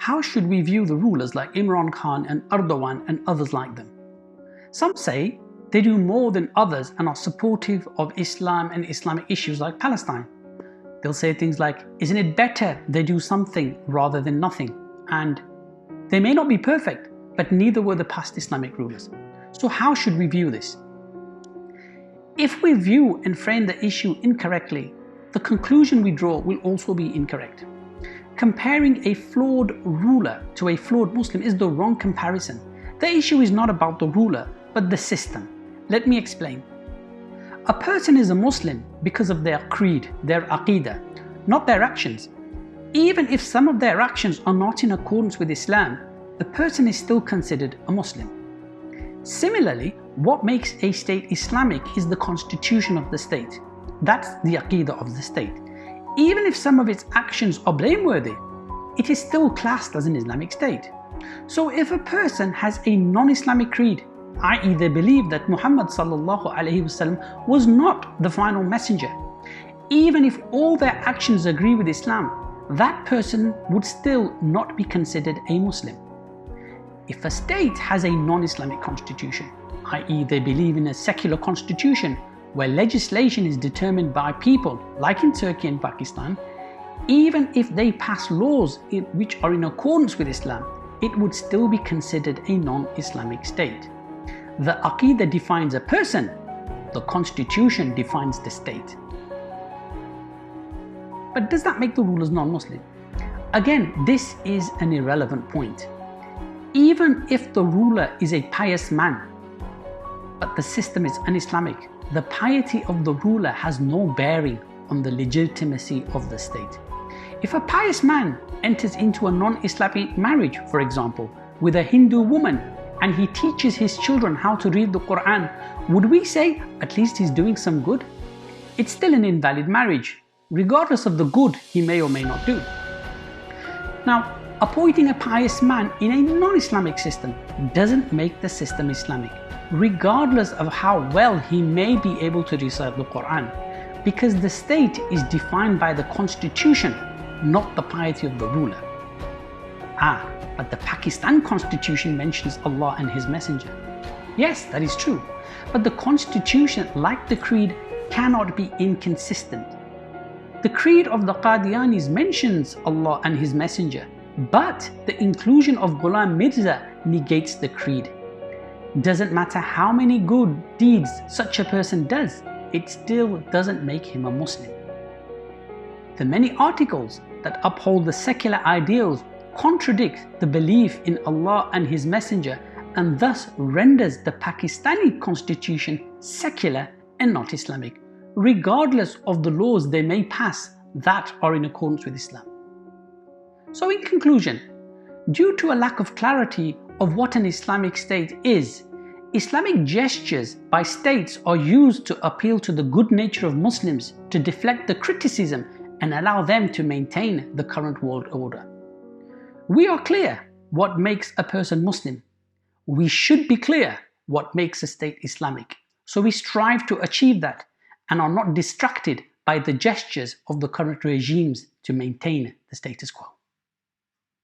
how should we view the rulers like Imran Khan and Erdogan and others like them? Some say they do more than others and are supportive of Islam and Islamic issues like Palestine. They'll say things like, isn't it better they do something rather than nothing? And they may not be perfect, but neither were the past Islamic rulers. So how should we view this? If we view and frame the issue incorrectly, the conclusion we draw will also be incorrect. Comparing a flawed ruler to a flawed Muslim is the wrong comparison. The issue is not about the ruler, but the system. Let me explain. A person is a Muslim because of their creed, their aqidah, not their actions. Even if some of their actions are not in accordance with Islam, the person is still considered a Muslim. Similarly, what makes a state Islamic is the constitution of the state. That's the aqidah of the state. Even if some of its actions are blameworthy, it is still classed as an Islamic state. So if a person has a non-Islamic creed, i.e. they believe that Muhammad was not the final messenger, even if all their actions agree with Islam, that person would still not be considered a Muslim. If a state has a non-Islamic constitution, i.e. they believe in a secular constitution where legislation is determined by people, like in Turkey and Pakistan, even if they pass laws which are in accordance with Islam, it would still be considered a non-Islamic state. The aqidah defines a person, the constitution defines the state. But does that make the rulers non-Muslim? Again, this is an irrelevant point. Even if the ruler is a pious man, but the system is un-Islamic, the piety of the ruler has no bearing on the legitimacy of the state. If a pious man enters into a non-Islamic marriage, for example, with a Hindu woman, and he teaches his children how to read the Quran, would we say at least he's doing some good? It's still an invalid marriage, regardless of the good he may or may not do. Now, appointing a pious man in a non-Islamic system doesn't make the system Islamic, regardless of how well he may be able to recite the Quran, because the state is defined by the constitution, not the piety of the ruler. But the Pakistan constitution mentions Allah and His Messenger. Yes, that is true, but the constitution, like the creed, cannot be inconsistent. The creed of the Qadianis mentions Allah and His Messenger, but the inclusion of Ghulam Mirza negates the creed. Doesn't matter how many good deeds such a person does, it still doesn't make him a Muslim. The many articles that uphold the secular ideals contradict the belief in Allah and His Messenger, and thus renders the Pakistani constitution secular and not Islamic, regardless of the laws they may pass that are in accordance with Islam. So in conclusion, due to a lack of clarity of what an Islamic state is, Islamic gestures by states are used to appeal to the good nature of Muslims to deflect the criticism and allow them to maintain the current world order. We are clear what makes a person Muslim. We should be clear what makes a state Islamic. So we strive to achieve that and are not distracted by the gestures of the current regimes to maintain the status quo.